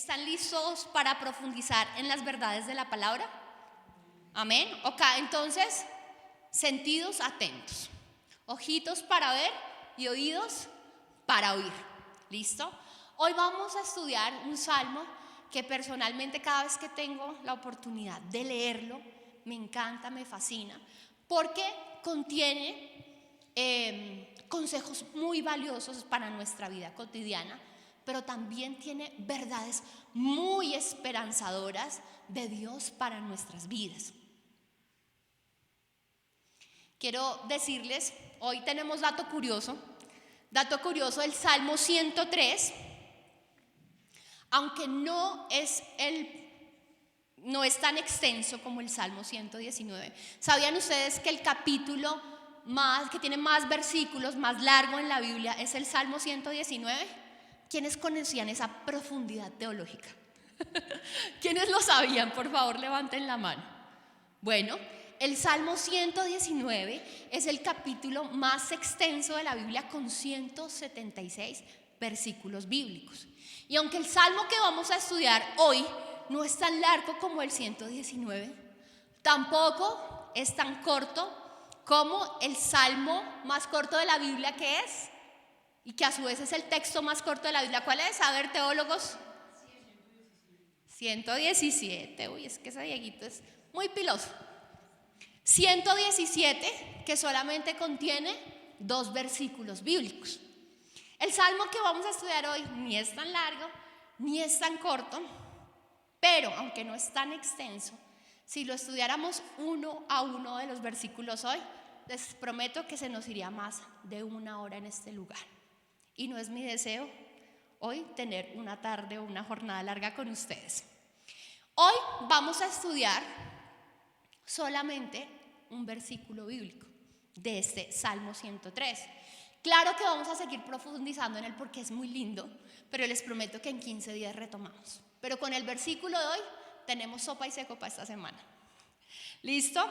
¿Están listos para profundizar en las verdades de la palabra? Amén. Ok, entonces, sentidos atentos, ojitos para ver y oídos para oír. ¿Listo? Hoy vamos a estudiar un salmo que personalmente cada vez que tengo la oportunidad de leerlo, me encanta, me fascina, porque contiene consejos muy valiosos para nuestra vida cotidiana, pero también tiene verdades muy esperanzadoras de Dios para nuestras vidas. Quiero decirles, hoy tenemos dato curioso del Salmo 103, aunque no es tan extenso como el Salmo 119. ¿Sabían ustedes que el capítulo que tiene más versículos, más largo en la Biblia, es el Salmo 119? ¿Quiénes conocían esa profundidad teológica? ¿Quiénes lo sabían? Por favor, levanten la mano. Bueno, el Salmo 119 es el capítulo más extenso de la Biblia con 176 versículos bíblicos. Y aunque el salmo que vamos a estudiar hoy no es tan largo como el 119, tampoco es tan corto como el salmo más corto de la Biblia, que es, y que a su vez es el texto más corto de la Biblia. ¿Cuál es? A ver, teólogos. 117. Uy, es que ese Dieguito es muy piloso. 117, que solamente contiene 2 versículos bíblicos. El salmo que vamos a estudiar hoy ni es tan largo, ni es tan corto, pero aunque no es tan extenso, si lo estudiáramos uno a uno de los versículos hoy, les prometo que se nos iría más de 1 hora en este lugar. Y no es mi deseo hoy tener una tarde o una jornada larga con ustedes. Hoy vamos a estudiar solamente un versículo bíblico de este Salmo 103. Claro que vamos a seguir profundizando en él porque es muy lindo, pero les prometo que en 15 días retomamos. Pero con el versículo de hoy tenemos sopa y seco para esta semana. ¿Listo?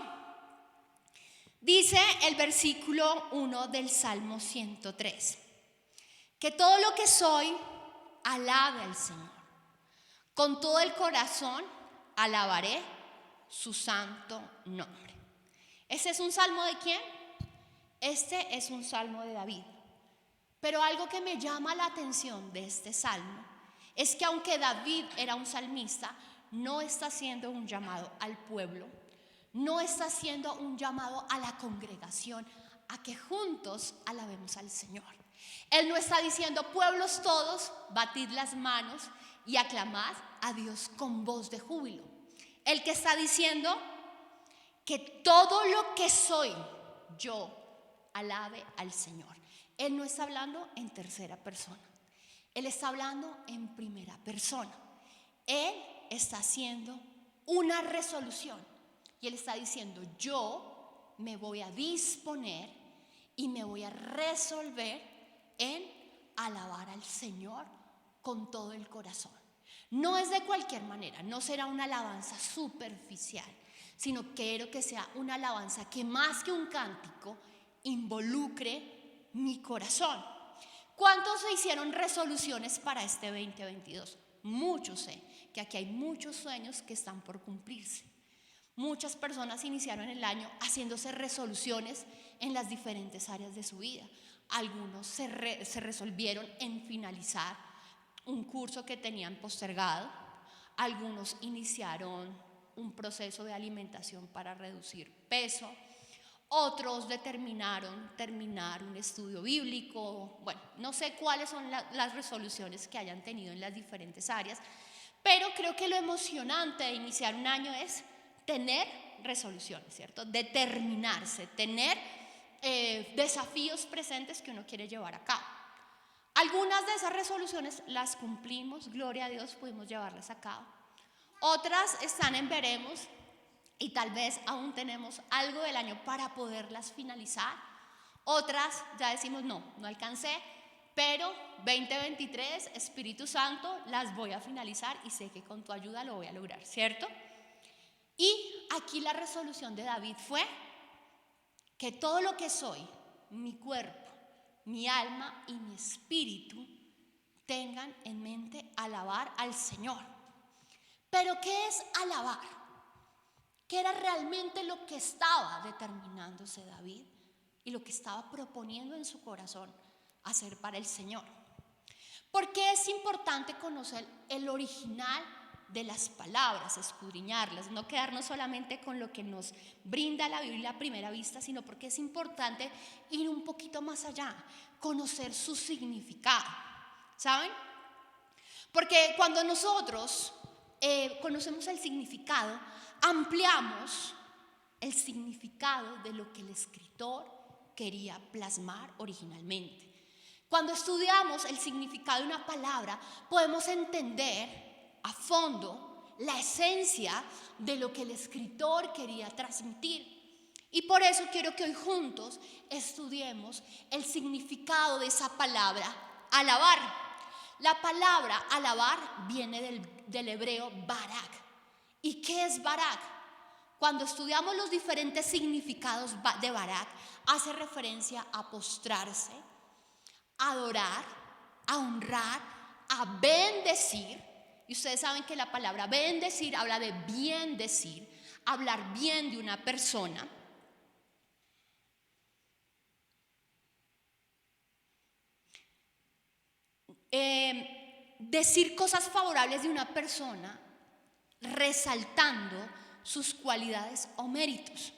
Dice el versículo 1 del Salmo 103: que todo lo que soy alabe al Señor. Con todo el corazón alabaré su santo nombre. ¿Este es un salmo de quién? Este es un salmo de David. Pero algo que me llama la atención de este salmo es que aunque David era un salmista, no está haciendo un llamado al pueblo, no está haciendo un llamado a la congregación a que juntos alabemos al Señor. Él no está diciendo: pueblos todos, batid las manos y aclamad a Dios con voz de júbilo. Él que está diciendo que todo lo que soy yo alabe al Señor. Él no está hablando en tercera persona, él está hablando en primera persona. Él está haciendo una resolución y él está diciendo: yo me voy a disponer y me voy a resolver en alabar al Señor con todo el corazón. No es de cualquier manera, no será una alabanza superficial, sino quiero que sea una alabanza que más que un cántico involucre mi corazón. ¿Cuántos se hicieron resoluciones para este 2022? Muchos. Sé que aquí hay muchos sueños que están por cumplirse. Muchas personas iniciaron el año haciéndose resoluciones en las diferentes áreas de su vida. Algunos se resolvieron en finalizar un curso que tenían postergado. Algunos iniciaron un proceso de alimentación para reducir peso. Otros determinaron terminar un estudio bíblico. Bueno, no sé cuáles son las resoluciones que hayan tenido en las diferentes áreas, pero creo que lo emocionante de iniciar un año es tener resoluciones, ¿cierto? Determinarse, tener desafíos presentes que uno quiere llevar a cabo. Algunas de esas resoluciones las cumplimos, gloria a Dios, pudimos llevarlas a cabo. Otras están en veremos y tal vez aún tenemos algo del año para poderlas finalizar. Otras ya decimos: no alcancé, pero 2023, Espíritu Santo, las voy a finalizar y sé que con tu ayuda lo voy a lograr, ¿cierto? Y aquí la resolución de David fue que todo lo que soy, mi cuerpo, mi alma y mi espíritu, tengan en mente alabar al Señor. Pero ¿qué es alabar? ¿Qué era realmente lo que estaba determinándose David y lo que estaba proponiendo en su corazón hacer para el Señor? ¿Por qué es importante conocer el original de las palabras, escudriñarlas, no quedarnos solamente con lo que nos brinda la Biblia a primera vista, sino porque es importante ir un poquito más allá, conocer su significado? ¿Saben? Porque cuando nosotros conocemos el significado, ampliamos el significado de lo que el escritor quería plasmar originalmente. Cuando estudiamos el significado de una palabra, podemos entender a fondo la esencia de lo que el escritor quería transmitir. Y por eso quiero que hoy juntos estudiemos el significado de esa palabra, alabar. La palabra alabar viene del hebreo barak. ¿Y qué es barak? Cuando estudiamos los diferentes significados de barak, hace referencia a postrarse, a adorar, a honrar, a bendecir. Y ustedes saben que la palabra bendecir habla de bien decir, hablar bien de una persona. Decir cosas favorables de una persona, resaltando sus cualidades o méritos.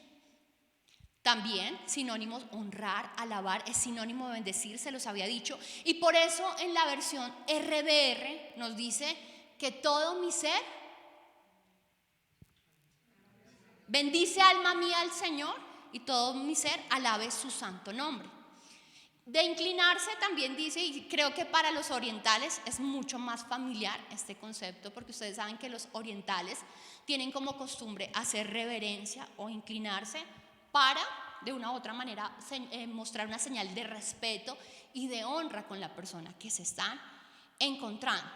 También sinónimos, honrar, alabar, es sinónimo de bendecir, se los había dicho. Y por eso en la versión RBR nos dice que todo mi ser bendice, alma mía, al Señor, y todo mi ser alabe su santo nombre. De inclinarse también dice, y creo que para los orientales es mucho más familiar este concepto, porque ustedes saben que los orientales tienen como costumbre hacer reverencia o inclinarse para, de una u otra manera, mostrar una señal de respeto y de honra con la persona que se están encontrando.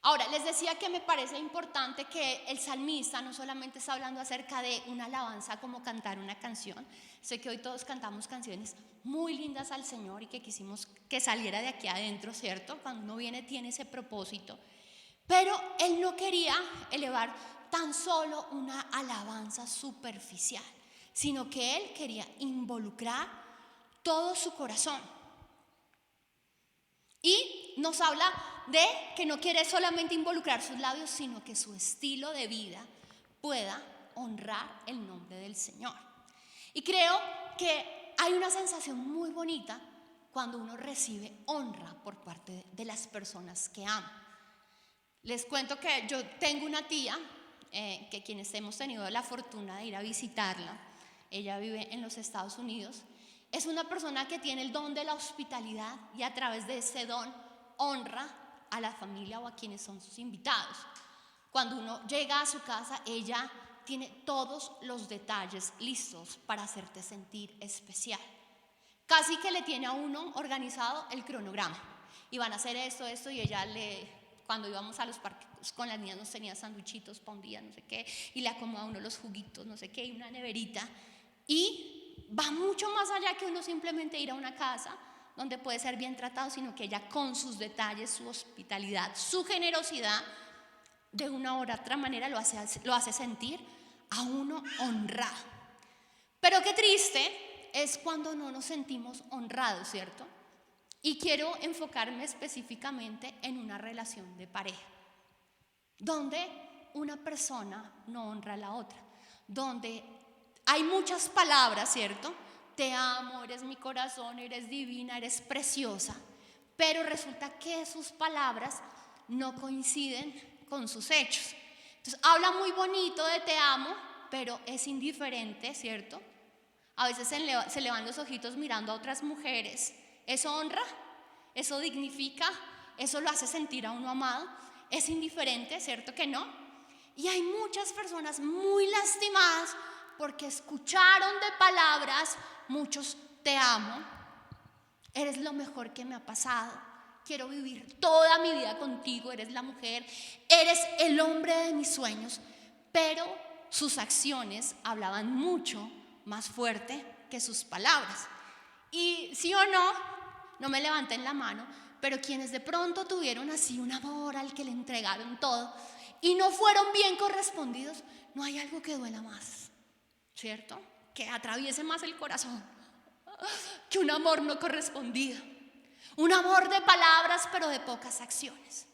Ahora, les decía que me parece importante que el salmista no solamente está hablando acerca de una alabanza como cantar una canción. Sé que hoy todos cantamos canciones muy lindas al Señor y que quisimos que saliera de aquí adentro, ¿cierto? Cuando uno viene tiene ese propósito. Pero él no quería elevar tan solo una alabanza superficial, sino que él quería involucrar todo su corazón. Y nos habla de que no quiere solamente involucrar sus labios, sino que su estilo de vida pueda honrar el nombre del Señor. Y creo que hay una sensación muy bonita cuando uno recibe honra por parte de las personas que ama. Les cuento que yo tengo una tía, que quienes hemos tenido la fortuna de ir a visitarla, ella vive en los Estados Unidos. Es una persona que tiene el don de la hospitalidad y a través de ese don honra a la familia o a quienes son sus invitados. Cuando uno llega a su casa, ella tiene todos los detalles listos para hacerte sentir especial. Casi que le tiene a uno organizado el cronograma. Y van a hacer esto, y ella cuando íbamos a los parques con las niñas nos tenía sanduchitos para un día, no sé qué, y le acomoda a uno los juguitos, no sé qué, y una neverita. Y va mucho más allá que uno simplemente ir a una casa donde puede ser bien tratado, sino que ella con sus detalles, su hospitalidad, su generosidad, de una u otra manera lo hace sentir a uno honrado. Pero qué triste es cuando no nos sentimos honrados, ¿cierto? Y quiero enfocarme específicamente en una relación de pareja, donde una persona no honra a la otra, donde hay muchas palabras, ¿cierto? Te amo, eres mi corazón, eres divina, eres preciosa. Pero resulta que sus palabras no coinciden con sus hechos. Entonces habla muy bonito de te amo, pero es indiferente, ¿cierto? A veces se le van los ojitos mirando a otras mujeres. ¿Eso honra? ¿Eso dignifica? ¿Eso lo hace sentir a uno amado? ¿Es indiferente? ¿Cierto que no? Y hay muchas personas muy lastimadas porque escucharon de palabras muchos te amo, eres lo mejor que me ha pasado, quiero vivir toda mi vida contigo, eres la mujer, eres el hombre de mis sueños, pero sus acciones hablaban mucho más fuerte que sus palabras. Y sí o no, no me levanten la mano, pero quienes de pronto tuvieron así un amor al que le entregaron todo y no fueron bien correspondidos, no hay algo que duela más, ¿cierto? Que atraviese más el corazón que un amor no correspondido. Un amor de palabras, pero de pocas acciones.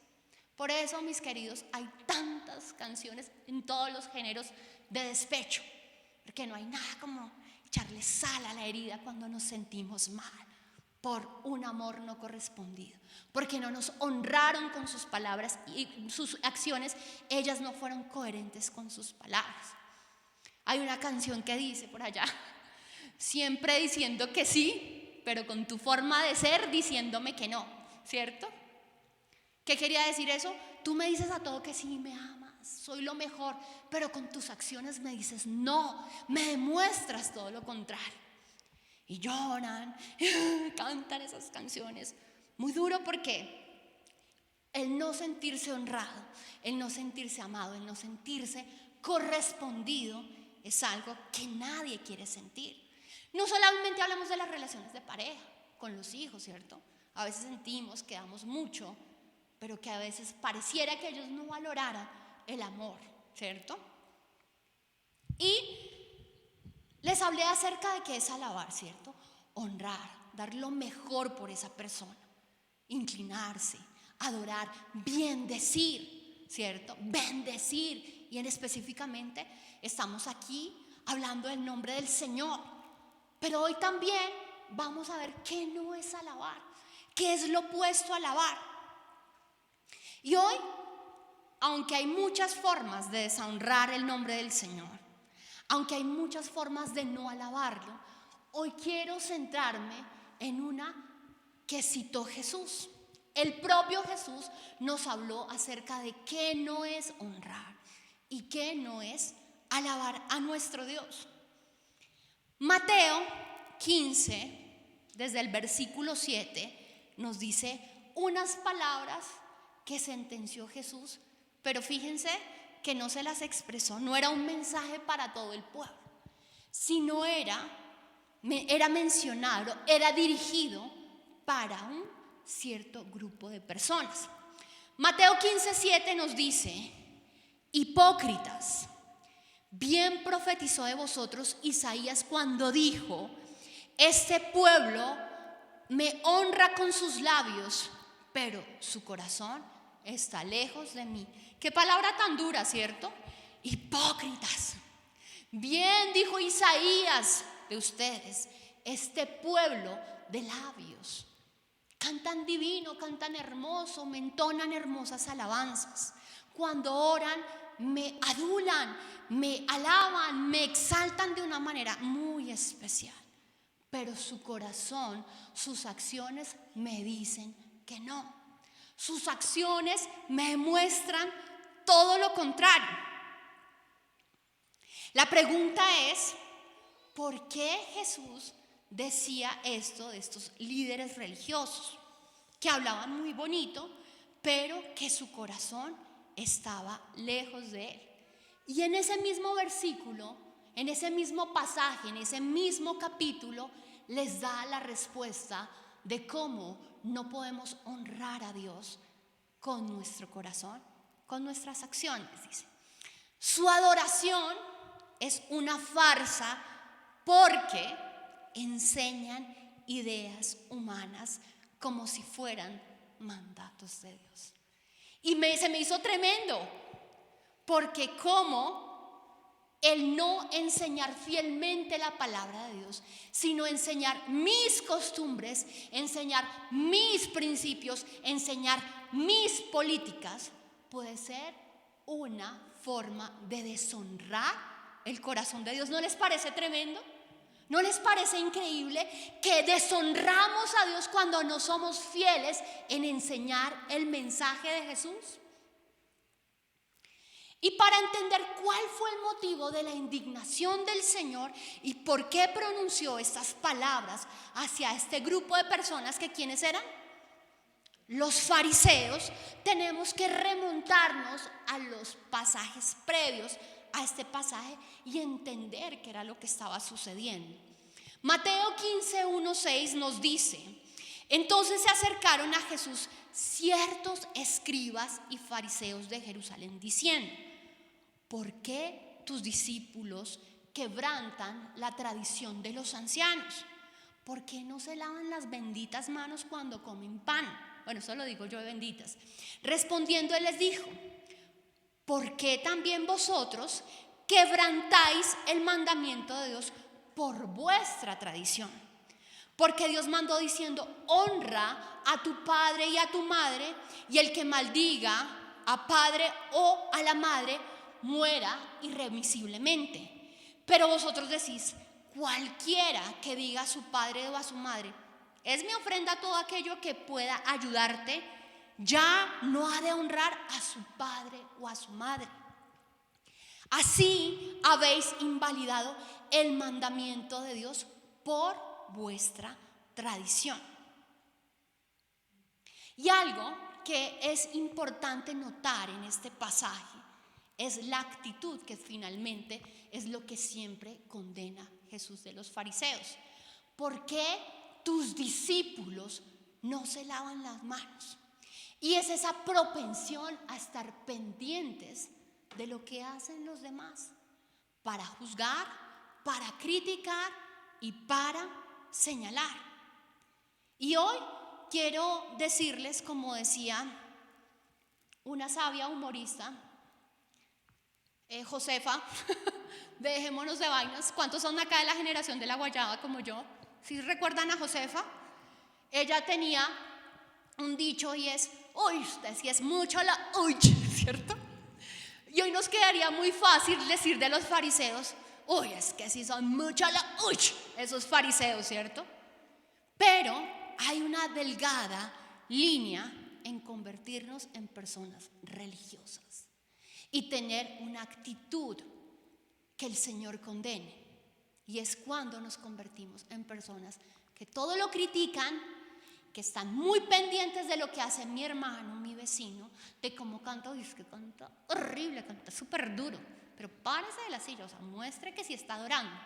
Por eso, mis queridos, hay tantas canciones en todos los géneros de despecho, porque no hay nada como echarle sal a la herida cuando nos sentimos mal por un amor no correspondido, porque no nos honraron con sus palabras y sus acciones, ellas no fueron coherentes con sus palabras. Hay una canción que dice por allá: siempre diciendo que sí, pero con tu forma de ser diciéndome que no, ¿cierto? ¿Qué quería decir eso? Tú me dices a todo que sí, me amas, soy lo mejor, pero con tus acciones me dices no, me demuestras todo lo contrario. Y lloran, cantan esas canciones. Muy duro, porque el no sentirse honrado, el no sentirse amado, el no sentirse correspondido es algo que nadie quiere sentir. No solamente hablamos de las relaciones de pareja, con los hijos, ¿cierto? A veces sentimos que damos mucho, pero que a veces pareciera que ellos no valoraran el amor, ¿cierto? Y les hablé acerca de qué es alabar, ¿cierto? Honrar, dar lo mejor por esa persona, inclinarse, adorar, bendecir, ¿cierto? Bendecir. Y específicamente estamos aquí hablando del nombre del Señor. Pero hoy también vamos a ver qué no es alabar, qué es lo opuesto a alabar. Y hoy, aunque hay muchas formas de deshonrar el nombre del Señor, aunque hay muchas formas de no alabarlo, hoy quiero centrarme en una que citó Jesús. El propio Jesús nos habló acerca de qué no es honrar y qué no es alabar a nuestro Dios. Mateo 15, desde el versículo 7, nos dice unas palabras que sentenció Jesús, pero fíjense que no se las expresó, no era un mensaje para todo el pueblo, sino era mencionado, era dirigido para un cierto grupo de personas. Mateo 15:7 nos dice: hipócritas, bien profetizó de vosotros Isaías cuando dijo: este pueblo me honra con sus labios, pero su corazón está lejos de mí. Qué palabra tan dura, ¿cierto? Hipócritas. Bien dijo Isaías de ustedes, este pueblo de labios. Cantan divino, cantan hermoso, me entonan hermosas alabanzas. Cuando oran, me adulan, me alaban, me exaltan de una manera muy especial. Pero su corazón, sus acciones me dicen que no. Sus acciones me muestran todo lo contrario. La pregunta es: ¿por qué Jesús decía esto de estos líderes religiosos que hablaban muy bonito, pero que su corazón estaba lejos de él? Y en ese mismo versículo, en ese mismo pasaje, en ese mismo capítulo, les da la respuesta de cómo no podemos honrar a Dios con nuestro corazón, con nuestras acciones, dice. Su adoración es una farsa porque enseñan ideas humanas como si fueran mandatos de Dios. Y se me hizo tremendo, porque como el no enseñar fielmente la palabra de Dios, sino enseñar mis costumbres, enseñar mis principios, enseñar mis políticas, puede ser una forma de deshonrar el corazón de Dios. ¿No les parece tremendo? ¿No les parece increíble que deshonramos a Dios cuando no somos fieles en enseñar el mensaje de Jesús? Y para entender cuál fue el motivo de la indignación del Señor y por qué pronunció estas palabras hacia este grupo de personas, que ¿quiénes eran? Los fariseos, tenemos que remontarnos a los pasajes previos a este pasaje y entender qué era lo que estaba sucediendo. Mateo 15:1-6 nos dice: Entonces se acercaron a Jesús ciertos escribas y fariseos de Jerusalén diciendo: ¿por qué tus discípulos quebrantan la tradición de los ancianos? ¿Por qué no se lavan las benditas manos cuando comen pan? Bueno, eso lo digo yo de benditas. Respondiendo él les dijo: ¿por qué también vosotros quebrantáis el mandamiento de Dios por vuestra tradición? Porque Dios mandó diciendo: honra a tu padre y a tu madre, y el que maldiga a padre o a la madre muera irremisiblemente. Pero vosotros decís: cualquiera que diga a su padre o a su madre, es mi ofrenda todo aquello que pueda ayudarte, ya no ha de honrar a su padre o a su madre. Así habéis invalidado el mandamiento de Dios por vuestra tradición. Y algo que es importante notar en este pasaje es la actitud, que finalmente es lo que siempre condena Jesús de los fariseos. ¿Por qué tus discípulos no se lavan las manos? Y es esa propensión a estar pendientes de lo que hacen los demás, para juzgar, para criticar y para señalar. Y hoy quiero decirles, como decía una sabia humorista, Josefa, dejémonos de vainas. ¿Cuántos son acá de la generación de la guayaba como yo? ¿Sí recuerdan a Josefa? Ella tenía un dicho y es: uy, usted sí es mucho la uy, ¿cierto? Y hoy nos quedaría muy fácil decir de los fariseos: uy, es que sí son mucho la uy, esos fariseos, ¿cierto? Pero hay una delgada línea en convertirnos en personas religiosas y tener una actitud que el Señor condene. Y es cuando nos convertimos en personas que todo lo critican, que están muy pendientes de lo que hace mi hermano, mi vecino, de cómo canta. Dice que canta horrible, canta súper duro, pero párese de la silla, o sea, muestre que sí está adorando.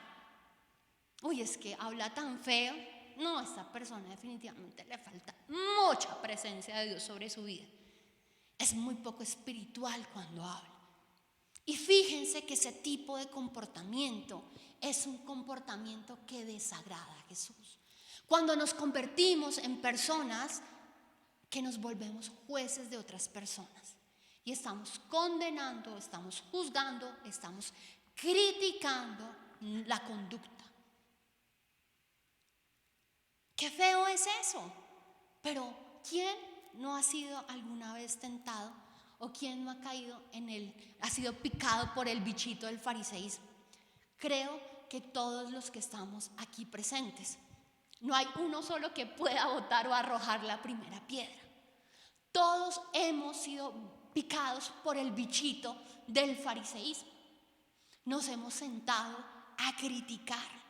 Uy, es que habla tan feo. No, a esta persona definitivamente le falta mucha presencia de Dios sobre su vida. Es muy poco espiritual cuando habla. Y fíjense que ese tipo de comportamiento es un comportamiento que desagrada a Jesús. Cuando nos convertimos en personas que nos volvemos jueces de otras personas y estamos condenando, estamos juzgando, estamos criticando la conducta. Qué feo es eso. Pero ¿quién no ha sido alguna vez tentado o quién no ha caído ha sido picado por el bichito del fariseísmo? Creo que todos los que estamos aquí presentes. No hay uno solo que pueda botar o arrojar la primera piedra. Todos hemos sido picados por el bichito del fariseísmo. Nos hemos sentado a criticar.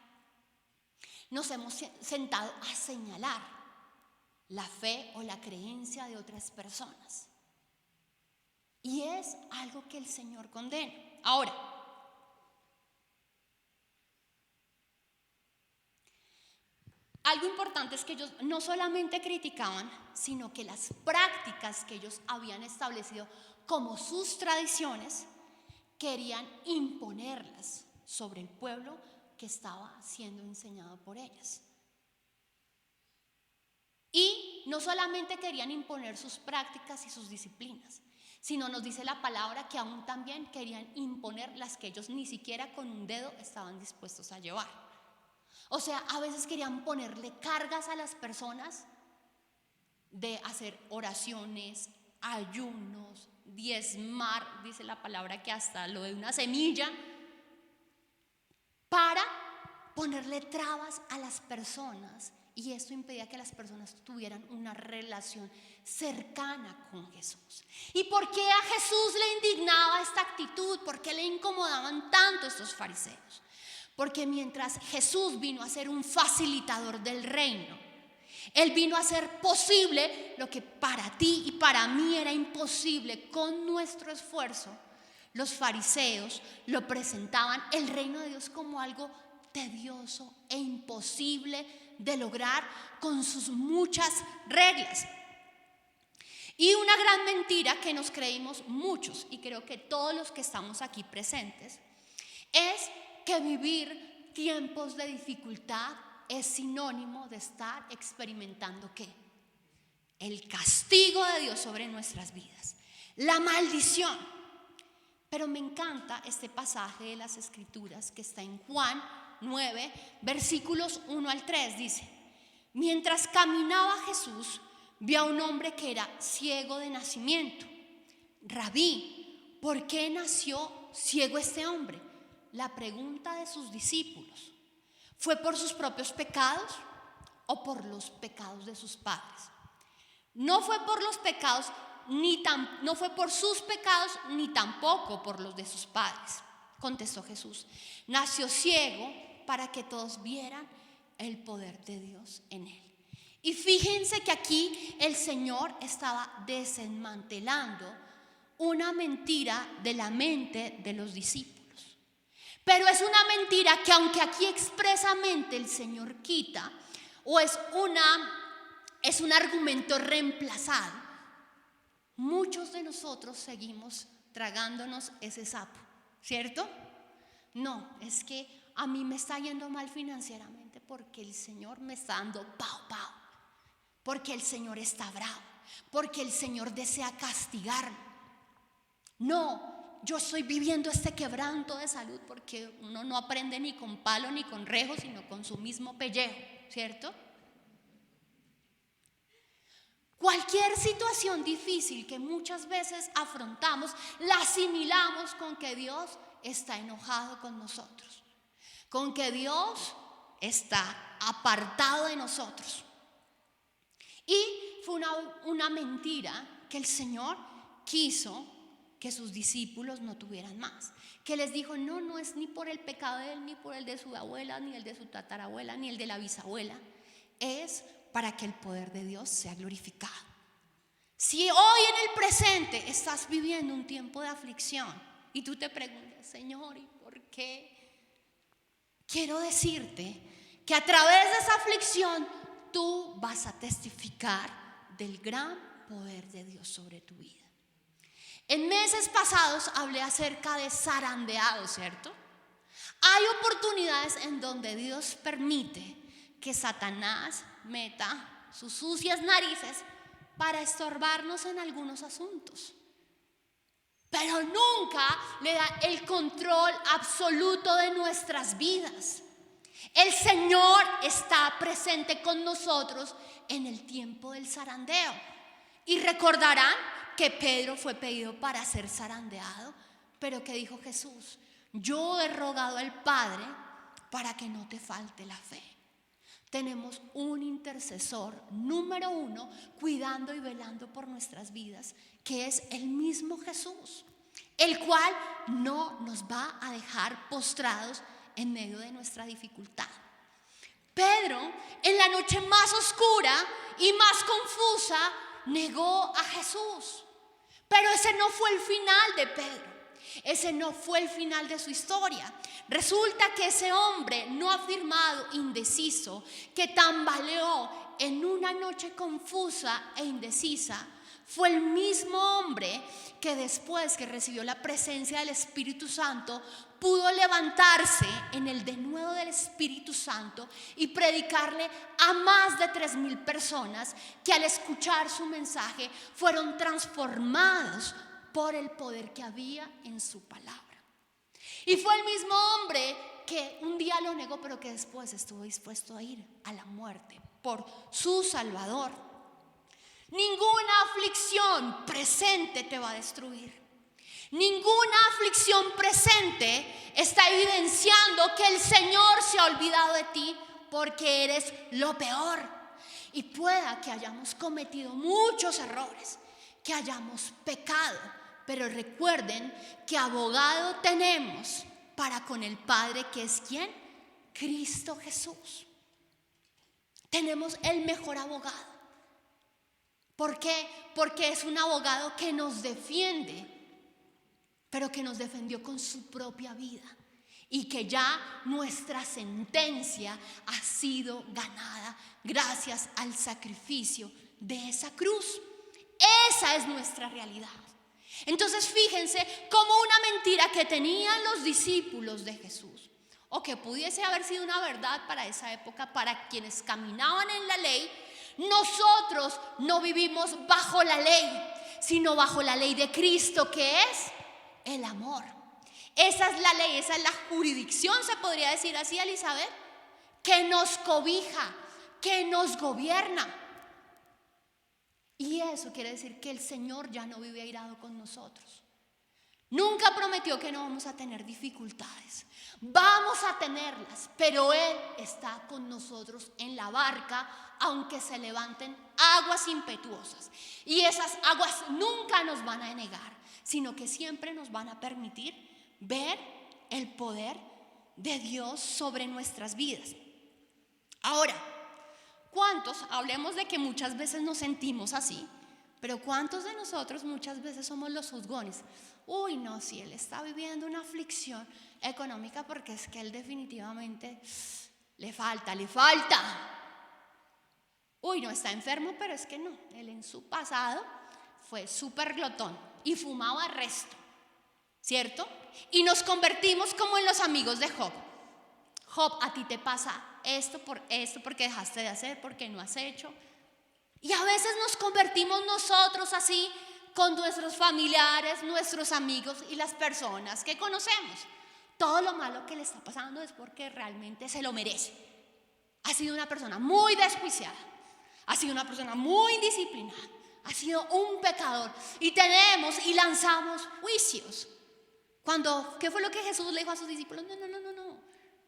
Nos hemos sentado a señalar la fe o la creencia de otras personas. Y es algo que el Señor condena. Ahora, algo importante es que ellos no solamente criticaban, sino que las prácticas que ellos habían establecido como sus tradiciones, querían imponerlas sobre el pueblo que estaba siendo enseñado por ellas. Y no solamente querían imponer sus prácticas y sus disciplinas, sino nos dice la palabra que aún también querían imponer las que ellos ni siquiera con un dedo estaban dispuestos a llevar. O sea, a veces querían ponerle cargas a las personas de hacer oraciones, ayunos, diezmar, dice la palabra que hasta lo de una semilla, para ponerle trabas a las personas. Y esto impedía que las personas tuvieran una relación cercana con Jesús. ¿Y por qué a Jesús le indignaba esta actitud? ¿Por qué le incomodaban tanto estos fariseos? Porque mientras Jesús vino a ser un facilitador del reino, Él vino a hacer posible lo que para ti y para mí era imposible con nuestro esfuerzo. Los fariseos lo presentaban el reino de Dios como algo tedioso e imposible de lograr con sus muchas reglas. Y una gran mentira que nos creímos muchos, y creo que todos los que estamos aquí presentes, es que vivir tiempos de dificultad es sinónimo de estar experimentando ¿qué? El castigo de Dios sobre nuestras vidas, la maldición. Pero me encanta este pasaje de las Escrituras que está en Juan 9, versículos 1 al 3. Dice: mientras caminaba Jesús, vio a un hombre que era ciego de nacimiento. Rabí, ¿por qué nació ciego este hombre? La pregunta de sus discípulos. ¿Fue por sus propios pecados o por los pecados de sus padres? No fue por los pecados, no fue por sus pecados, ni tampoco por los de sus padres, contestó Jesús. Nació ciego para que todos vieran el poder de Dios en él. Y fíjense que aquí el Señor estaba desmantelando una mentira de la mente de los discípulos. Pero es una mentira que, aunque aquí expresamente el Señor quita, o es un argumento reemplazado, muchos de nosotros seguimos tragándonos ese sapo, ¿cierto? No, es que a mí me está yendo mal financieramente porque el Señor me está dando pau, porque el Señor está bravo, porque el Señor desea castigarme. No, yo estoy viviendo este quebranto de salud porque uno no aprende ni con palo ni con rejo, sino con su mismo pellejo, ¿cierto? Cualquier situación difícil que muchas veces afrontamos, la asimilamos con que Dios está enojado con nosotros, con que Dios está apartado de nosotros. Y fue una mentira que el Señor quiso que sus discípulos no tuvieran más. Que les dijo, no es ni por el pecado de él, ni por el de su abuela, ni el de su tatarabuela, ni el de la bisabuela. Es para que el poder de Dios sea glorificado. Si hoy en el presente estás viviendo un tiempo de aflicción y tú te preguntas, Señor, ¿y por qué? Quiero decirte que a través de esa aflicción tú vas a testificar del gran poder de Dios sobre tu vida. En meses pasados hablé acerca de zarandeado, ¿cierto? Hay oportunidades en donde Dios permite que Satanás meta sus sucias narices para estorbarnos en algunos asuntos, pero nunca le da el control absoluto de nuestras vidas. El Señor está presente con nosotros en el tiempo del zarandeo. Y recordarán que Pedro fue pedido para ser zarandeado, pero que dijo Jesús: yo he rogado al Padre para que no te falte la fe. Tenemos un intercesor número 1 cuidando y velando por nuestras vidas, que es el mismo Jesús, el cual no nos va a dejar postrados en medio de nuestra dificultad. Pedro, en la noche más oscura y más confusa, negó a Jesús. Pero ese no fue el final de Pedro. Ese no fue el final de su historia. Resulta que ese hombre no afirmado, indeciso, que tambaleó en una noche confusa e indecisa, fue el mismo hombre que después que recibió la presencia del Espíritu Santo pudo levantarse en el denuedo del Espíritu Santo y predicarle a más de 3,000 personas que al escuchar su mensaje fueron transformados por el poder que había en su palabra. Y fue el mismo hombre que un día lo negó, pero que después estuvo dispuesto a ir a la muerte por su Salvador. Ninguna aflicción presente te va a destruir. Ninguna aflicción presente está evidenciando que el Señor se ha olvidado de ti, porque eres lo peor. Y pueda que hayamos cometido muchos errores, que hayamos pecado, pero recuerden que abogado tenemos para con el Padre, que es ¿quién? Cristo Jesús. Tenemos el mejor abogado. ¿Por qué? Porque es un abogado que nos defiende, pero que nos defendió con su propia vida. y que ya nuestra sentencia ha sido ganada gracias al sacrificio de esa cruz. Esa es nuestra realidad. Entonces fíjense cómo una mentira que tenían los discípulos de Jesús, o que pudiese haber sido una verdad para esa época, para quienes caminaban en la ley, nosotros no vivimos bajo la ley, sino bajo la ley de Cristo, que es el amor. Esa es la ley, esa es la jurisdicción, se podría decir así, Elizabeth, que nos cobija, que nos gobierna. Y eso quiere decir que el Señor ya no vive airado con nosotros. Nunca prometió que no vamos a tener dificultades. Vamos a tenerlas, pero Él está con nosotros en la barca, aunque se levanten aguas impetuosas. Y esas aguas nunca nos van a negar, sino que siempre nos van a permitir ver el poder de Dios sobre nuestras vidas. Ahora, ¿cuántos? Hablemos de que muchas veces nos sentimos así, pero ¿cuántos de nosotros muchas veces somos los juzgones? Uy, no, si él está viviendo una aflicción económica porque es que él definitivamente le falta. Uy, no, está enfermo, pero es que no, él en su pasado fue súper glotón y fumaba resto, ¿cierto? Y nos convertimos como en los amigos de Job. Job, a ti te pasa esto, porque dejaste de hacer, porque no has hecho. Y a veces nos convertimos nosotros así con nuestros familiares, nuestros amigos y las personas que conocemos. Todo lo malo que le está pasando es porque realmente se lo merece. Ha sido una persona muy desjuiciada, ha sido una persona muy indisciplinada, ha sido un pecador y tenemos y lanzamos juicios. ¿Qué fue lo que Jesús le dijo a sus discípulos?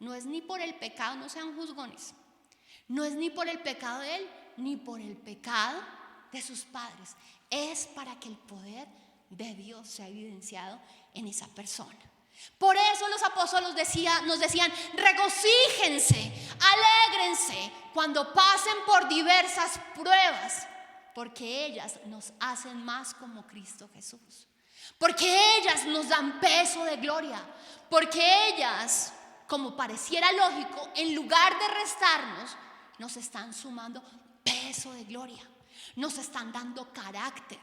No es ni por el pecado, no sean juzgones. No es ni por el pecado de él, ni por el pecado de sus padres. Es para que el poder de Dios sea evidenciado en esa persona. Por eso los apóstolos nos decían, regocíjense, alégrense cuando pasen por diversas pruebas, porque ellas nos hacen más como Cristo Jesús. Porque ellas nos dan peso de gloria, porque ellas, como pareciera lógico, en lugar de restarnos, nos están sumando peso de gloria, nos están dando carácter.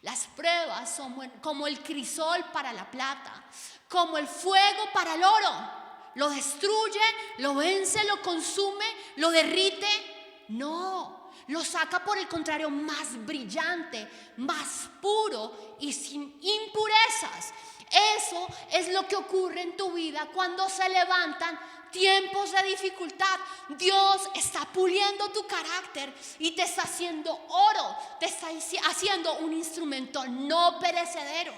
Las pruebas son como el crisol para la plata, como el fuego para el oro. Lo destruye, lo vence, lo consume, lo derrite. No, lo saca por el contrario más brillante, más puro y sin impurezas. Eso es lo que ocurre en tu vida cuando se levantan tiempos de dificultad. Dios está puliendo tu carácter y te está haciendo oro, te está haciendo un instrumento no perecedero,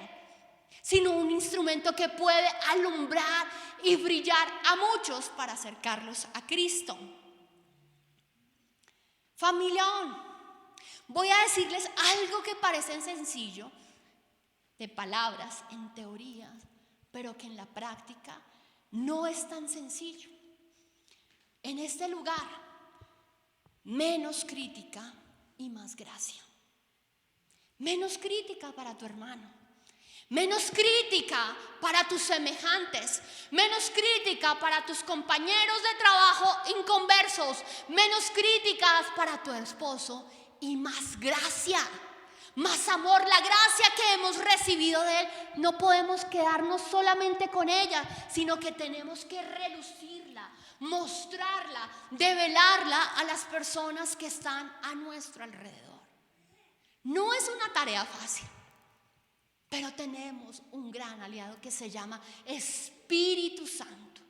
sino un instrumento que puede alumbrar y brillar a muchos para acercarlos a Cristo. Familia, voy a decirles algo que parece sencillo de palabras, en teoría, pero que en la práctica no es tan sencillo. En este lugar, menos crítica y más gracia. Menos crítica para tu hermano, menos crítica para tus semejantes, menos crítica para tus compañeros de trabajo inconversos, menos críticas para tu esposo y más gracia. Más amor, la gracia que hemos recibido de Él, no podemos quedarnos solamente con ella, sino que tenemos que relucirla, mostrarla, develarla a las personas que están a nuestro alrededor. No es una tarea fácil, pero tenemos un gran aliado que se llama Espíritu Santo,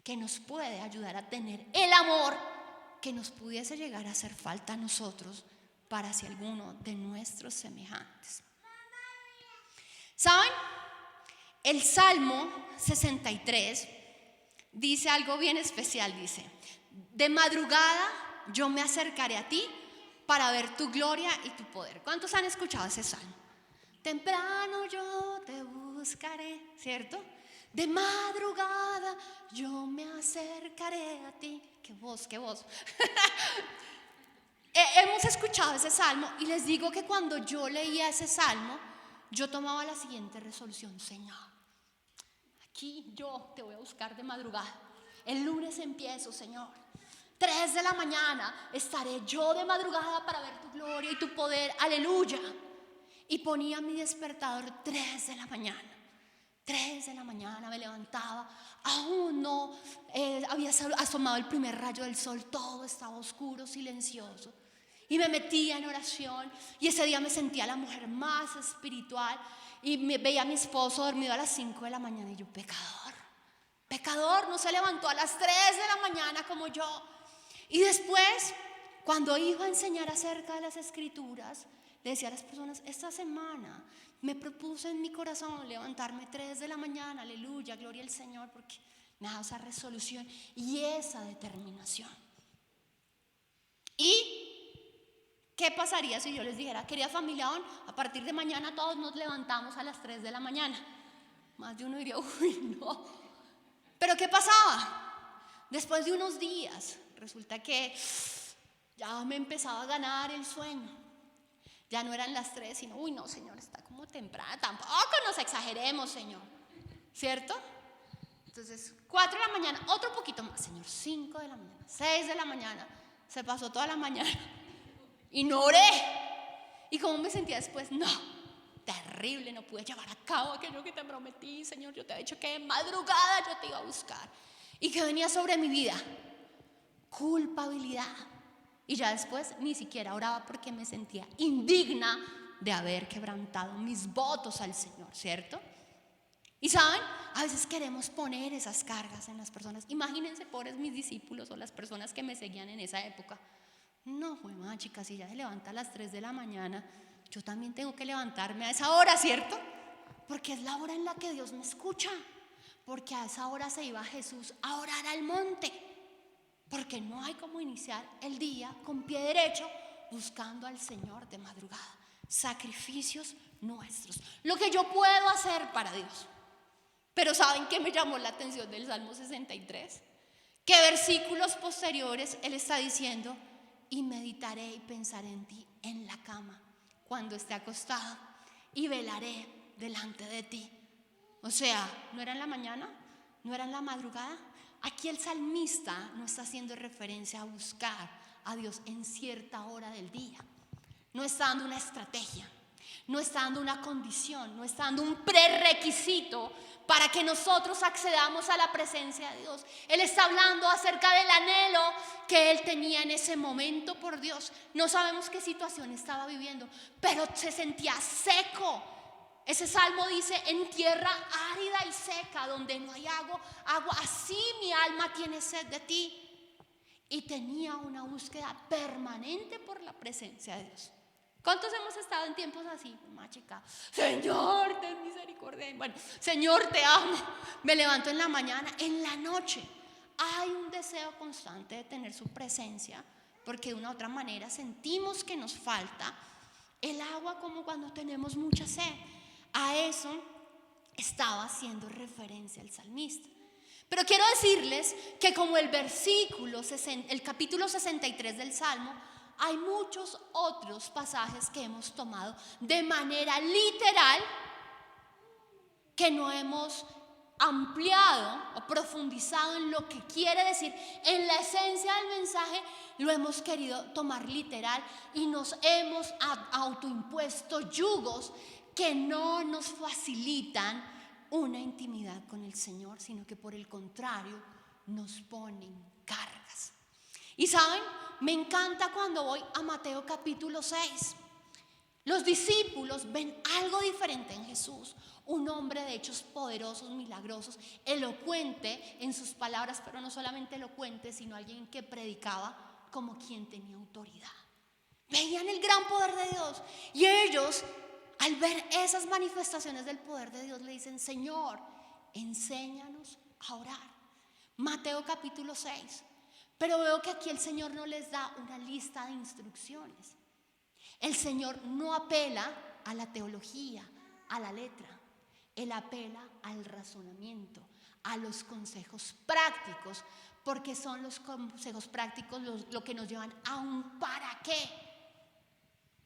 que nos puede ayudar a tener el amor que nos pudiese llegar a hacer falta a nosotros para si alguno de nuestros semejantes. ¿Saben? El Salmo 63 dice algo bien especial, dice: de madrugada yo me acercaré a ti para ver tu gloria y tu poder. ¿Cuántos han escuchado ese salmo? Temprano yo te buscaré, ¿cierto? De madrugada yo me acercaré a ti. ¡Qué voz, qué voz! Hemos escuchado ese salmo y les digo que cuando yo leía ese salmo, yo tomaba la siguiente resolución: Señor, aquí yo te voy a buscar de madrugada. El lunes empiezo, Señor. 3 de la mañana estaré yo de madrugada para ver tu gloria y tu poder. Aleluya. Y ponía mi despertador 3 de la mañana. 3 de la mañana me levantaba. Aún no había asomado el primer rayo del sol. Todo estaba oscuro, silencioso. Y me metía en oración. Y ese día me sentía la mujer más espiritual. Y me veía a mi esposo dormido a las 5 de la mañana. Y yo, pecador, no se levantó a las 3 de la mañana como yo. Y después, cuando iba a enseñar acerca de las escrituras, le decía a las personas: esta semana me propuse en mi corazón levantarme 3 de la mañana, aleluya, gloria al Señor, porque me ha dado esa resolución y esa determinación. ¿Y qué pasaría si yo les dijera: querida familia, a partir de mañana todos nos levantamos a las 3 de la mañana? Más de uno diría: uy, no. Pero ¿qué pasaba? Después de unos días, resulta que ya me empezaba a ganar el sueño. Ya no eran las 3, sino, uy, no, Señor, está como temprano. Tampoco nos exageremos, Señor. ¿Cierto? Entonces, 4 de la mañana, otro poquito más, Señor. 5 de la mañana, 6 de la mañana. Se pasó toda la mañana. Y no oré. ¿Y cómo me sentía después? No, terrible, no pude llevar a cabo aquello que te prometí, Señor. Yo te he dicho que de madrugada yo te iba a buscar. ¿Y qué venía sobre mi vida? Culpabilidad. Y ya después ni siquiera oraba porque me sentía indigna de haber quebrantado mis votos al Señor, ¿cierto? Y saben, a veces queremos poner esas cargas en las personas. Imagínense, pobres mis discípulos o las personas que me seguían en esa época. No, mamá, chicas, si ya se levanta a las 3 de la mañana, yo también tengo que levantarme a esa hora, ¿cierto? Porque es la hora en la que Dios me escucha. Porque a esa hora se iba Jesús a orar al monte. Porque no hay como iniciar el día con pie derecho buscando al Señor de madrugada. Sacrificios nuestros. Lo que yo puedo hacer para Dios. Pero ¿saben qué me llamó la atención del Salmo 63? Que versículos posteriores Él está diciendo: y meditaré y pensaré en ti en la cama, cuando esté acostado, y velaré delante de ti. O sea, ¿no era en la mañana? ¿No era en la madrugada? Aquí el salmista no está haciendo referencia a buscar a Dios en cierta hora del día. No está dando una estrategia, no está dando una condición, no está dando un prerequisito para que nosotros accedamos a la presencia de Dios. Él está hablando acerca del anhelo que él tenía en ese momento por Dios. No sabemos qué situación estaba viviendo, pero se sentía seco. Ese salmo dice: en tierra árida y seca, donde no hay agua, así mi alma tiene sed de ti. Y tenía una búsqueda permanente por la presencia de Dios. ¿Cuántos hemos estado en tiempos así? Mamá chica, Señor, ten misericordia. Bueno, Señor, te amo. Me levanto en la mañana, en la noche. Hay un deseo constante de tener su presencia, porque de una u otra manera sentimos que nos falta el agua, como cuando tenemos mucha sed. A eso estaba haciendo referencia el salmista. Pero quiero decirles que como el capítulo 63 del Salmo, hay muchos otros pasajes que hemos tomado de manera literal, que no hemos ampliado o profundizado en lo que quiere decir. En la esencia del mensaje lo hemos querido tomar literal y nos hemos autoimpuesto yugos que no nos facilitan una intimidad con el Señor, sino que por el contrario nos ponen cargas. Y saben, me encanta cuando voy a Mateo capítulo 6. Los discípulos ven algo diferente en Jesús, un hombre de hechos poderosos, milagrosos, elocuente en sus palabras, pero no solamente elocuente, sino alguien que predicaba como quien tenía autoridad. Veían el gran poder de Dios y ellos, al ver esas manifestaciones del poder de Dios, le dicen: Señor, enséñanos a orar. Mateo capítulo 6. Pero veo que aquí el Señor no les da una lista de instrucciones. El Señor no apela a la teología, a la letra. Él apela al razonamiento, a los consejos prácticos, porque son los consejos prácticos lo que nos llevan a un para qué.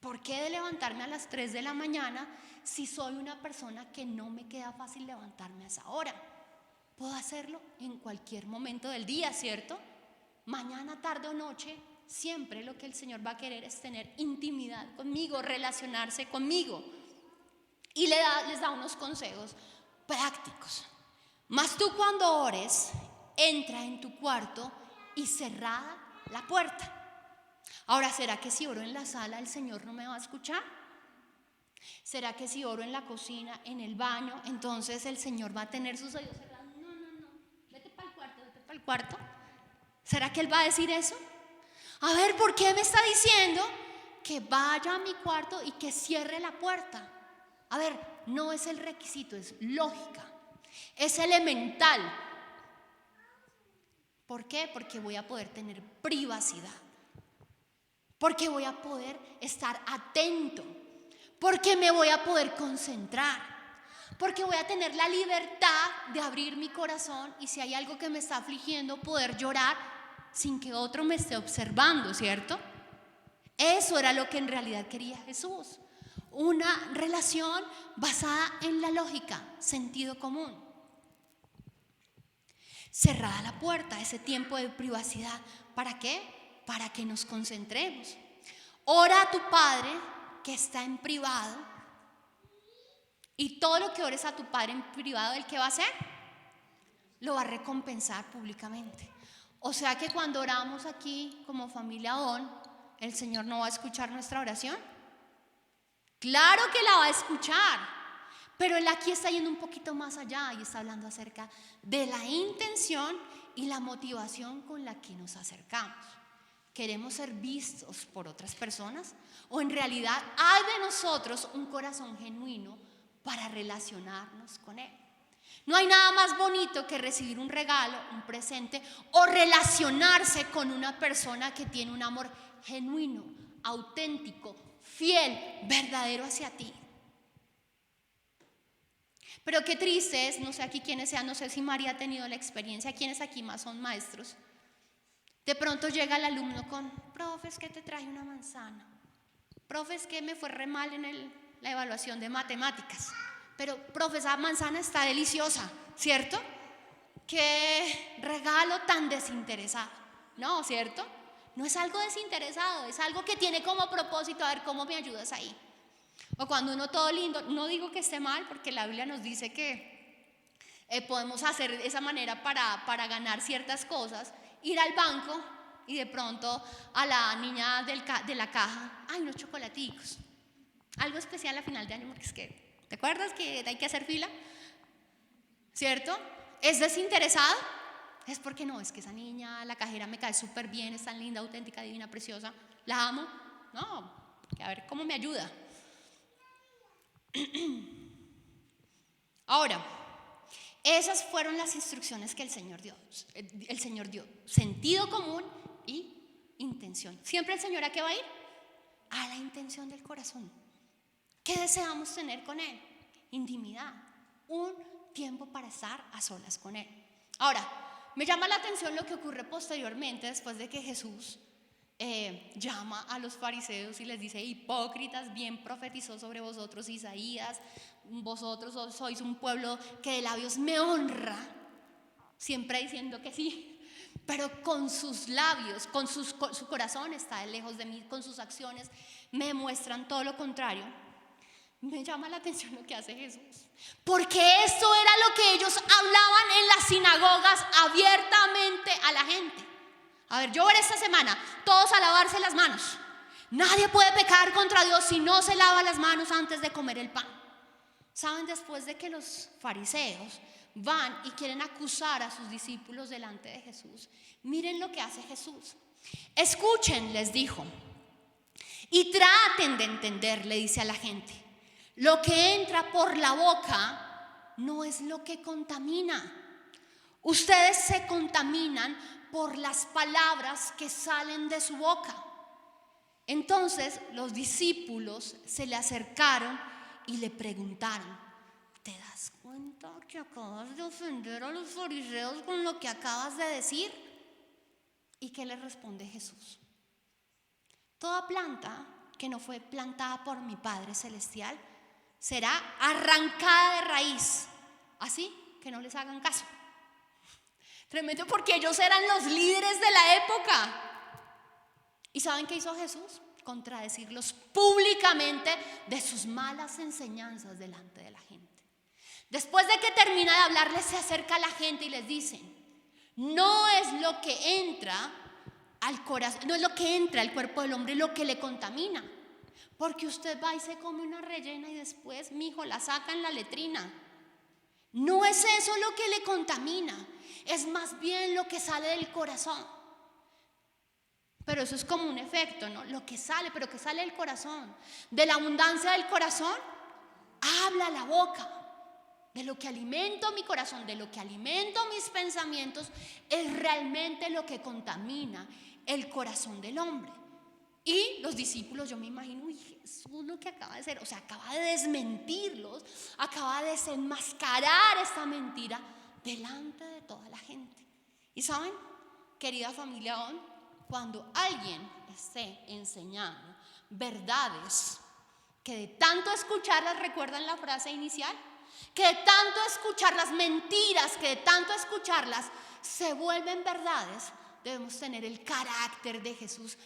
¿Por qué de levantarme a las 3 de la mañana si soy una persona que no me queda fácil levantarme a esa hora? puedo hacerlo en cualquier momento del día, ¿cierto? Mañana, tarde o noche, siempre lo que el Señor va a querer es tener intimidad conmigo, relacionarse conmigo. Y les da unos consejos prácticos. Mas tú cuando ores, entra en tu cuarto y cerrada la puerta. Ahora, ¿será que si oro en la sala el Señor no me va a escuchar? ¿Será que si oro en la cocina, en el baño, entonces el Señor va a tener sus oídos cerrados? No, vete para el cuarto, vete para el cuarto. ¿Será que Él va a decir eso? A ver, ¿por qué me está diciendo que vaya a mi cuarto y que cierre la puerta? A ver, no es el requisito, es lógica, es elemental. ¿Por qué? Porque voy a poder tener privacidad, porque voy a poder estar atento, porque me voy a poder concentrar, porque voy a tener la libertad de abrir mi corazón y si hay algo que me está afligiendo, poder llorar sin que otro me esté observando, ¿cierto? Eso era lo que en realidad quería Jesús. Una relación basada en la lógica, sentido común. Cerrada la puerta, ese tiempo de privacidad. ¿Para qué? Para que nos concentremos. Ora a tu Padre que está en privado. Y todo lo que ores a tu Padre en privado, ¿el qué va a hacer? Lo va a recompensar públicamente. O sea que cuando oramos aquí como familia ON, ¿el Señor no va a escuchar nuestra oración? Claro que la va a escuchar, pero Él aquí está yendo un poquito más allá y está hablando acerca de la intención y la motivación con la que nos acercamos. ¿Queremos ser vistos por otras personas? ¿O en realidad hay de nosotros un corazón genuino para relacionarnos con Él? No hay nada más bonito que recibir un regalo, un presente o relacionarse con una persona que tiene un amor genuino, auténtico, fiel, verdadero hacia ti. Pero qué triste es, no sé aquí quiénes sean, no sé si María ha tenido la experiencia, quiénes aquí más son maestros. De pronto llega el alumno con, profe, es que te traje una manzana. Profe, es que me fue re mal en la evaluación de matemáticas. Pero, profe, esa manzana está deliciosa, ¿cierto? Qué regalo tan desinteresado, ¿no? ¿Cierto? No es algo desinteresado, es algo que tiene como propósito, a ver cómo me ayudas ahí. O cuando uno todo lindo, no digo que esté mal, porque la Biblia nos dice que podemos hacer de esa manera para ganar ciertas cosas, ir al banco y de pronto a la niña de la caja, hay unos chocolaticos, algo especial a final de año, porque es que, ¿te acuerdas que hay que hacer fila? ¿Cierto? ¿Es desinteresado? Es porque no, es que esa niña, la cajera me cae súper bien, es tan linda, auténtica, divina, preciosa, la amo. No, a ver cómo me ayuda. Ahora, esas fueron las instrucciones que el Señor dio. Sentido común y intención. Siempre el Señor, ¿a qué va a ir? A la intención del corazón. ¿Qué deseamos tener con Él? Intimidad, un tiempo para estar a solas con Él. Ahora, me llama la atención lo que ocurre posteriormente, después de que Jesús llama a los fariseos y les dice: hipócritas, bien profetizó sobre vosotros Isaías, vosotros sois un pueblo que de labios me honra, siempre diciendo que sí, pero con sus labios, su corazón está lejos de mí, con sus acciones me muestran todo lo contrario. Me llama la atención lo que hace Jesús, porque esto era lo que ellos hablaban en las sinagogas abiertamente a la gente. A ver, yo veré esta semana, todos a lavarse las manos. Nadie puede pecar contra Dios si no se lava las manos antes de comer el pan. ¿Saben? Después de que los fariseos van y quieren acusar a sus discípulos delante de Jesús, miren lo que hace Jesús. Escuchen, les dijo, y traten de entender, le dice a la gente. Lo que entra por la boca no es lo que contamina. Ustedes se contaminan por las palabras que salen de su boca. Entonces los discípulos se le acercaron y le preguntaron: ¿te das cuenta que acabas de ofender a los fariseos con lo que acabas de decir? ¿Y qué le responde Jesús? Toda planta que no fue plantada por mi Padre Celestial será arrancada de raíz, así que no les hagan caso. Tremendo, porque ellos eran los líderes de la época. ¿Y saben qué hizo Jesús? Contradecirlos públicamente de sus malas enseñanzas delante de la gente. Después de que termina de hablarles, se acerca a la gente y les dice: no es lo que entra al corazón, no es lo que entra al cuerpo del hombre lo que le contamina. Porque usted va y se come una rellena y después, mijo, la saca en la letrina. No es eso lo que le contamina, es más bien lo que sale del corazón. Pero eso es como un efecto, ¿no? Lo que sale, pero que sale del corazón. De la abundancia del corazón, habla la boca. De lo que alimento mi corazón, de lo que alimento mis pensamientos, es realmente lo que contamina el corazón del hombre. Y los discípulos, yo me imagino, uy, Jesús lo que acaba de hacer, o sea, acaba de desmentirlos, acaba de desenmascarar esta mentira delante de toda la gente. Y saben, querida familia ON, cuando alguien esté enseñando verdades que de tanto escucharlas, ¿recuerdan la frase inicial? Que de tanto escuchar las mentiras, que de tanto escucharlas se vuelven verdades, debemos tener el carácter de Jesús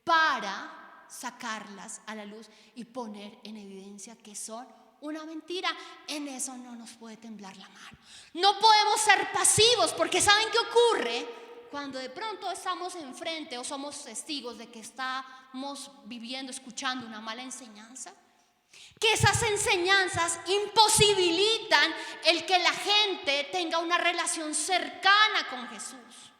para sacarlas a la luz y poner en evidencia que son una mentira. En eso no nos puede temblar la mano. No podemos ser pasivos, porque ¿saben qué ocurre? Cuando de pronto estamos enfrente o somos testigos de que estamos viviendo, escuchando una mala enseñanza, que esas enseñanzas imposibilitan el que la gente tenga una relación cercana con Jesús.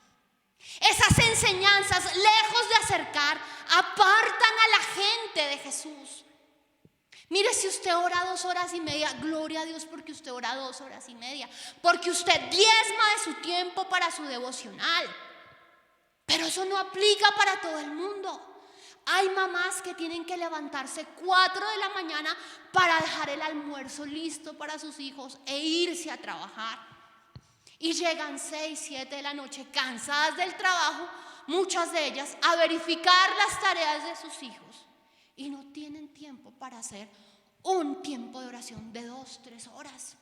Esas enseñanzas, lejos de acercar, apartan a la gente de Jesús. Mire, si usted ora 2 horas y media, gloria a Dios porque usted ora 2 horas y media, porque usted diezma de su tiempo para su devocional. Pero eso no aplica para todo el mundo. Hay mamás que tienen que levantarse 4 de la mañana para dejar el almuerzo listo para sus hijos e irse a trabajar. Y llegan 6, 7 de la noche cansadas del trabajo, muchas de ellas, a verificar las tareas de sus hijos. Y no tienen tiempo para hacer un tiempo de oración de 2, 3 horas.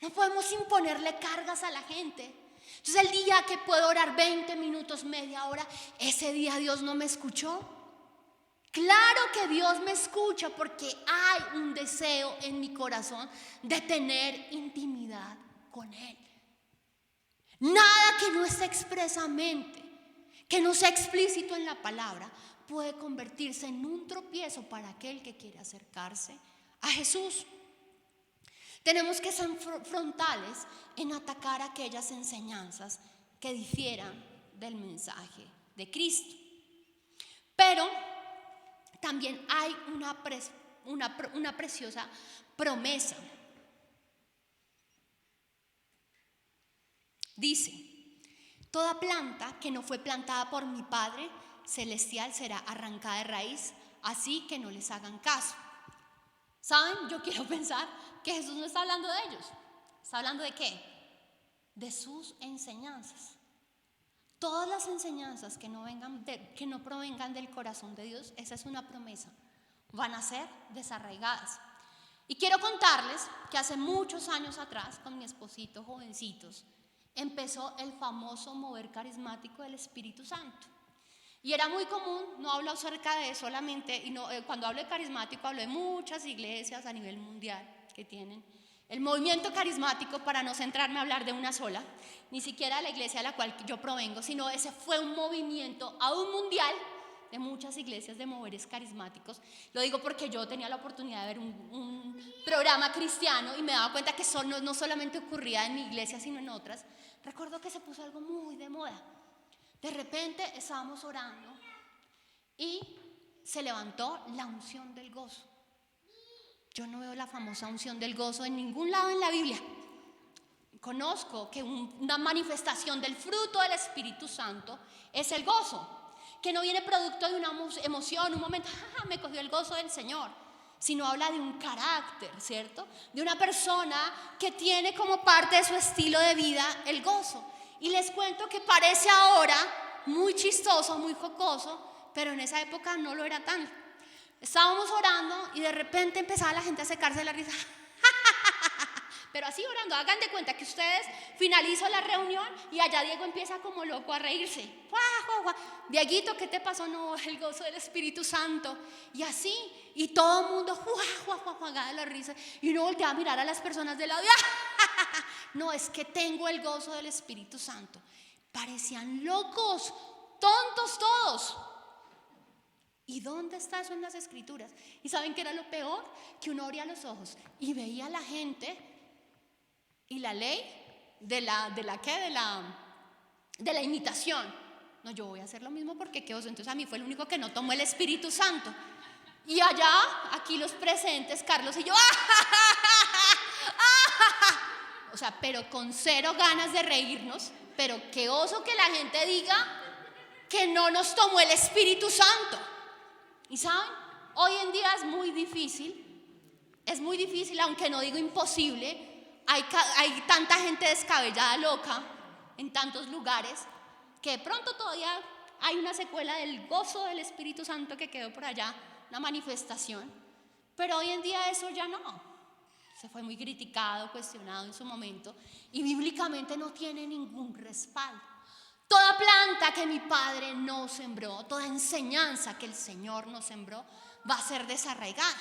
No podemos imponerle cargas a la gente. Entonces el día que puedo orar 20 minutos, media hora, ese día Dios no me escuchó. Claro que Dios me escucha porque hay un deseo en mi corazón de tener intimidad con Él. Nada que no esté expresamente, que no sea explícito en la palabra, puede convertirse en un tropiezo para aquel que quiere acercarse a Jesús. Tenemos que ser frontales en atacar aquellas enseñanzas que difieran del mensaje de Cristo. Pero también hay una preciosa promesa. Dice: toda planta que no fue plantada por mi Padre Celestial será arrancada de raíz, así que no les hagan caso. ¿Saben? Yo quiero pensar que Jesús no está hablando de ellos. ¿Está hablando de qué? De sus enseñanzas. Todas las enseñanzas que no provengan del corazón de Dios, esa es una promesa, van a ser desarraigadas. Y quiero contarles que hace muchos años atrás, con mi esposito, jovencitos, empezó el famoso mover carismático del Espíritu Santo. Y era muy común, no hablo acerca de solamente, cuando hablo de carismático hablo de muchas iglesias a nivel mundial que tienen el movimiento carismático, para no centrarme a hablar de una sola, ni siquiera la iglesia a la cual yo provengo, sino ese fue un movimiento aún mundial de muchas iglesias de moveres carismáticos. Lo digo porque yo tenía la oportunidad de ver un programa cristiano y me daba cuenta que eso no solamente ocurría en mi iglesia, sino en otras. Recuerdo que se puso algo muy de moda. De repente estábamos orando y se levantó la unción del gozo. Yo no veo la famosa unción del gozo en ningún lado en la Biblia. Conozco que una manifestación del fruto del Espíritu Santo es el gozo, que no viene producto de una emoción, un momento, me cogió el gozo del Señor, sino habla de un carácter, ¿cierto? De una persona que tiene como parte de su estilo de vida el gozo. Y les cuento que parece ahora muy chistoso, muy jocoso, pero en esa época no lo era tanto. Estábamos orando y de repente empezaba la gente a secarse la risa. Pero así orando, hagan de cuenta que ustedes finalizó la reunión y allá Diego empieza como loco a reírse. ¡Guau, guau, guau! Dieguito, ¿qué te pasó? No, el gozo del Espíritu Santo. Y así, y todo el mundo juega de la risa. Y uno voltea a mirar a las personas de lado. No, es que tengo el gozo del Espíritu Santo. Parecían locos, tontos todos. ¿Y dónde está eso en las Escrituras? ¿Y saben qué era lo peor? Que uno abría los ojos y veía a la gente y la ley de la imitación. No, yo voy a hacer lo mismo porque qué oso. Entonces a mí fue el único que no tomó el Espíritu Santo. Y allá, aquí los presentes, Carlos y yo, o sea, pero con cero ganas de reírnos. Pero qué oso que la gente diga que no nos tomó el Espíritu Santo. Y saben, hoy en día es muy difícil, aunque no digo imposible. Hay tanta gente descabellada, loca, en tantos lugares, que de pronto todavía hay una secuela del gozo del Espíritu Santo que quedó por allá, una manifestación. Pero hoy en día eso ya no. Se fue muy criticado, cuestionado en su momento, y bíblicamente no tiene ningún respaldo. Toda planta que mi Padre no sembró, toda enseñanza que el Señor no sembró, va a ser desarraigada.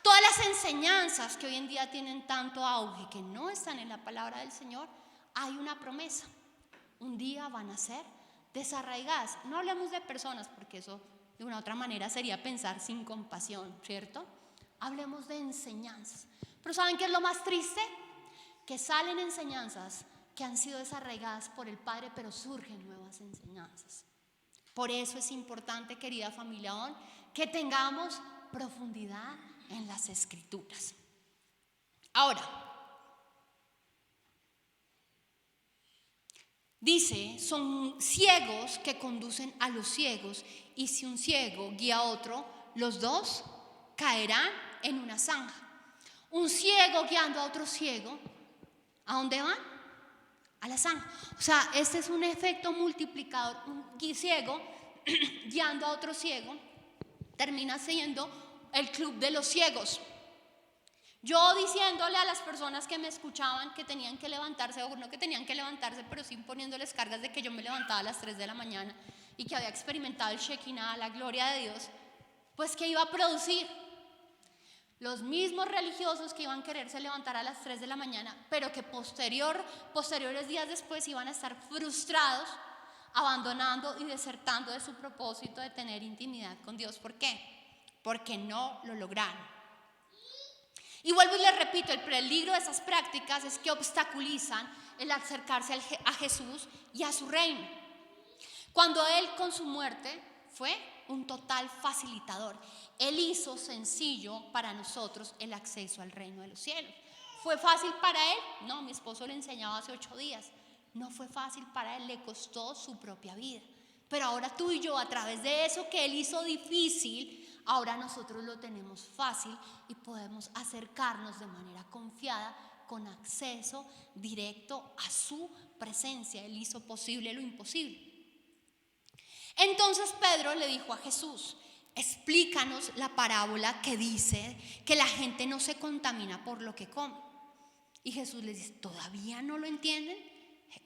Todas las enseñanzas que hoy en día tienen tanto auge, que no están en la palabra del Señor, hay una promesa. Un día van a ser desarraigadas. No hablemos de personas, porque eso de una otra manera sería pensar sin compasión, ¿cierto? Hablemos de enseñanzas. Pero ¿saben qué es lo más triste? Que salen enseñanzas que han sido desarraigadas por el Padre, pero surgen nuevas enseñanzas. Por eso es importante, querida familia ON, que tengamos profundidad en las Escrituras. Ahora, dice, son ciegos que conducen a los ciegos, y si un ciego guía a otro, los dos caerán en una zanja. Un ciego guiando a otro ciego, ¿a dónde van? A la zanja. O sea, este es un efecto multiplicador. Un ciego guiando a otro ciego termina siendo el club de los ciegos. Yo diciéndole a las personas que me escuchaban que tenían que levantarse, o no que tenían que levantarse, pero sí poniéndoles cargas de que yo me levantaba a las 3 de la mañana y que había experimentado el Shekinah, la gloria de Dios, pues que iba a producir los mismos religiosos que iban a quererse levantar a las 3 de la mañana, pero que posteriores días después iban a estar frustrados, abandonando y desertando de su propósito de tener intimidad con Dios. ¿Por qué? Porque no lo lograron. Y vuelvo y les repito, el peligro de esas prácticas es que obstaculizan el acercarse a Jesús y a su reino. Cuando Él con su muerte fue un total facilitador. Él hizo sencillo para nosotros el acceso al reino de los cielos. ¿Fue fácil para Él? No, mi esposo le enseñaba hace 8 días. No fue fácil para Él, le costó su propia vida. Pero ahora tú y yo, a través de eso que Él hizo difícil, ahora nosotros lo tenemos fácil y podemos acercarnos de manera confiada, con acceso directo a su presencia. Él hizo posible lo imposible. Entonces Pedro le dijo a Jesús: explícanos la parábola que dice que la gente no se contamina por lo que come. Y Jesús les dice: ¿todavía no lo entienden?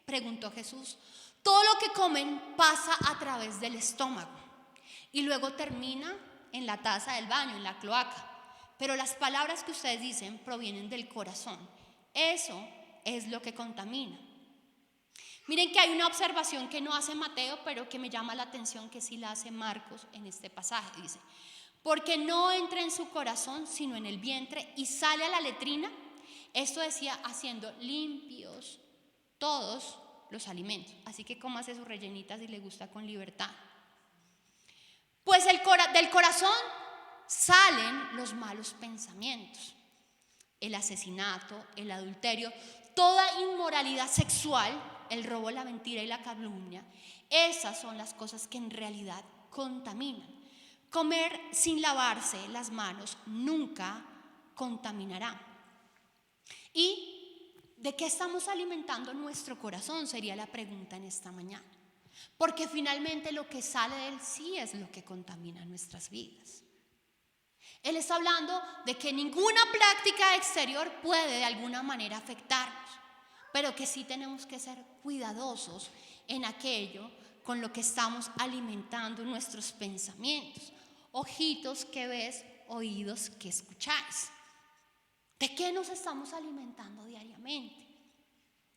Preguntó Jesús. Todo lo que comen pasa a través del estómago y luego termina en la taza del baño, en la cloaca. Pero las palabras que ustedes dicen provienen del corazón. Eso es lo que contamina. Miren que hay una observación que no hace Mateo, pero que me llama la atención, que sí la hace Marcos en este pasaje. Dice: porque no entra en su corazón, sino en el vientre y sale a la letrina. Esto decía, haciendo limpios todos los alimentos. Así que cómase sus rellenitas si le gusta con libertad. Pues del corazón salen los malos pensamientos, el asesinato, el adulterio, toda inmoralidad sexual, el robo, la mentira y la calumnia. Esas son las cosas que en realidad contaminan. Comer sin lavarse las manos nunca contaminará. ¿Y de qué estamos alimentando nuestro corazón? Sería la pregunta en esta mañana. Porque finalmente lo que sale de él sí es lo que contamina nuestras vidas. Él está hablando de que ninguna práctica exterior puede de alguna manera afectarnos, pero que sí tenemos que ser cuidadosos en aquello con lo que estamos alimentando nuestros pensamientos. Ojitos que ves, oídos que escucháis. ¿De qué nos estamos alimentando diariamente?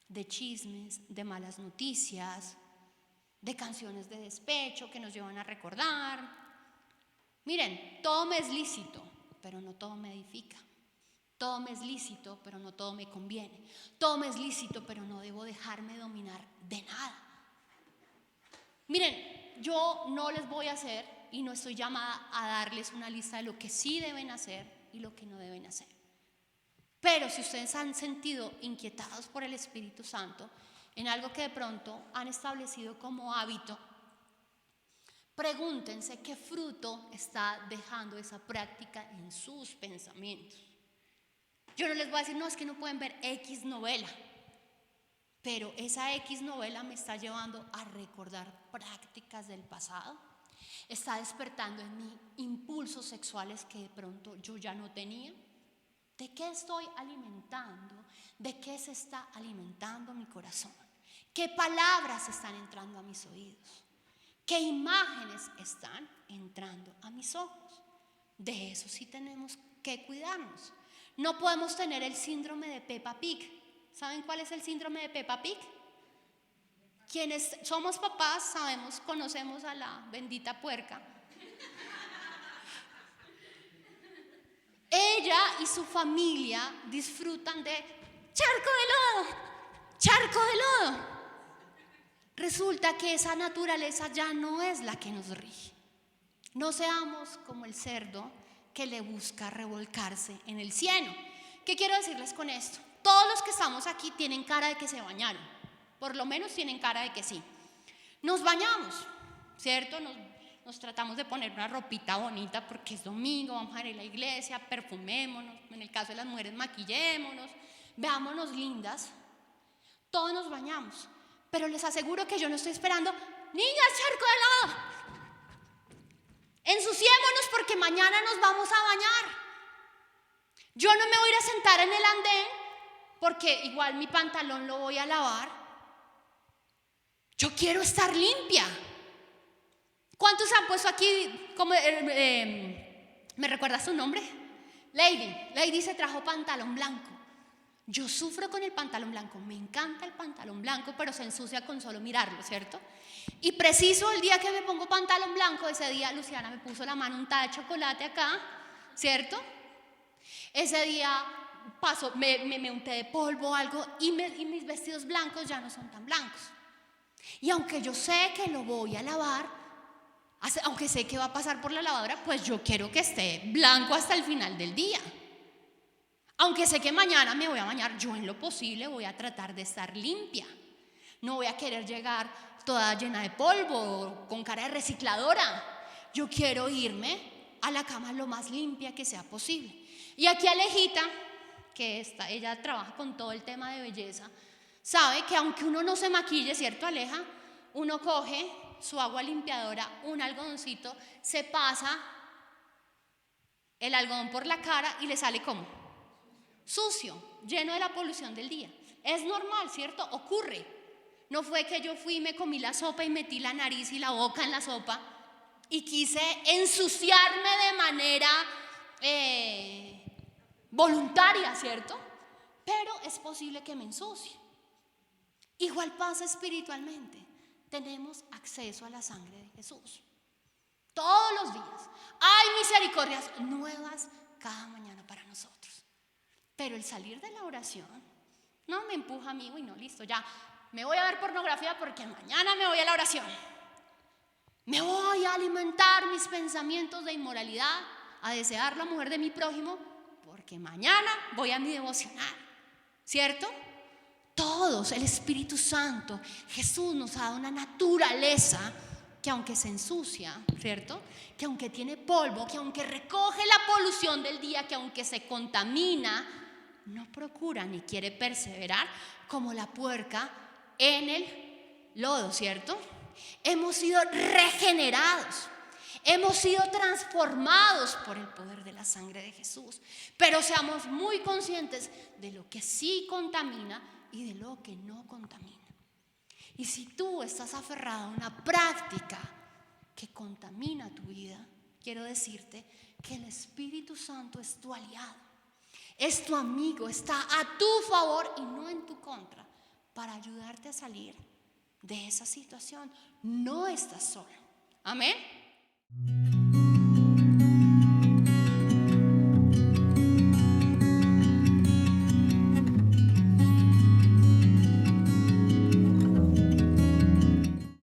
De chismes, de malas noticias, de canciones de despecho que nos llevan a recordar. Miren, todo me es lícito, pero no todo me edifica. Todo me es lícito, pero no todo me conviene. Todo me es lícito, pero no debo dejarme dominar de nada. Miren, yo no les voy a hacer y no estoy llamada a darles una lista de lo que sí deben hacer y lo que no deben hacer. Pero si ustedes han sentido inquietados por el Espíritu Santo en algo que de pronto han establecido como hábito, pregúntense qué fruto está dejando esa práctica en sus pensamientos. Yo no les voy a decir, no, es que no pueden ver X novela, pero esa X novela me está llevando a recordar prácticas del pasado, está despertando en mí impulsos sexuales que de pronto yo ya no tenía. ¿De qué estoy alimentando? ¿De qué se está alimentando mi corazón? ¿Qué palabras están entrando a mis oídos? ¿Qué imágenes están entrando a mis ojos? De eso sí tenemos que cuidarnos. No podemos tener el síndrome de Peppa Pig. ¿Saben cuál es el síndrome de Peppa Pig? Quienes somos papás sabemos, conocemos a la bendita puerca. Ella y su familia disfrutan de charco de lodo. Resulta que esa naturaleza ya no es la que nos rige. No seamos como el cerdo que le busca revolcarse en el cieno. ¿Qué quiero decirles con esto? Todos los que estamos aquí tienen cara de que se bañaron, por lo menos tienen cara de que sí. Nos bañamos, ¿cierto? Nos tratamos de poner una ropita bonita porque es domingo, vamos a ir a la iglesia, perfumémonos, en el caso de las mujeres maquillémonos, veámonos lindas. Todos nos bañamos, pero les aseguro que yo no estoy esperando, niñas, charco de lodo, ensuciémonos porque mañana nos vamos a bañar. Yo no me voy a ir a sentar en el andén porque igual mi pantalón lo voy a lavar. Yo quiero estar limpia. ¿Cuántos han puesto aquí, me recuerda su nombre? Lady se trajo pantalón blanco. Yo sufro con el pantalón blanco, me encanta el pantalón blanco, pero se ensucia con solo mirarlo, ¿cierto? Y preciso el día que me pongo pantalón blanco, ese día Luciana me puso la mano untada de chocolate acá, ¿cierto? Ese día me unté de polvo o algo y mis vestidos blancos ya no son tan blancos. Y aunque yo sé que lo voy a lavar, aunque sé que va a pasar por la lavadora, pues yo quiero que esté blanco hasta el final del día. Aunque sé que mañana me voy a bañar, yo en lo posible voy a tratar de estar limpia. No voy a querer llegar toda llena de polvo, con cara de recicladora. Yo quiero irme a la cama lo más limpia que sea posible. Y aquí Alejita, ella trabaja con todo el tema de belleza, sabe que aunque uno no se maquille, ¿cierto, Aleja? Uno coge su agua limpiadora, un algodoncito, se pasa el algodón por la cara y le sale como sucio, lleno de la polución del día. Es normal, ¿cierto? Ocurre. No fue que yo fui y me comí la sopa y metí la nariz y la boca en la sopa y quise ensuciarme de manera voluntaria, ¿cierto? Pero es posible que me ensucie. Igual pasa espiritualmente. Tenemos acceso a la sangre de Jesús todos los días. Hay misericordias nuevas cada mañana para nosotros. Pero el salir de la oración no me empuja a mí, uy no, listo, ya me voy a ver pornografía porque mañana me voy a la oración. Me voy a alimentar mis pensamientos de inmoralidad, a desear la mujer de mi prójimo porque mañana voy a mi devocional, ¿cierto? Todos, el Espíritu Santo, Jesús nos ha dado una naturaleza que aunque se ensucia, ¿cierto? Que aunque tiene polvo, que aunque recoge la polución del día, que aunque se contamina, no procura ni quiere perseverar como la puerca en el lodo, ¿cierto? Hemos sido regenerados, Hemos sido transformados por el poder de la sangre de Jesús. Pero seamos muy conscientes de lo que sí contamina y de lo que no contamina. Y si tú estás aferrado a una práctica que contamina tu vida, quiero decirte que el Espíritu Santo es tu aliado, es tu amigo, está a tu favor y no en tu contra para ayudarte a salir de esa situación. No estás solo. Amén.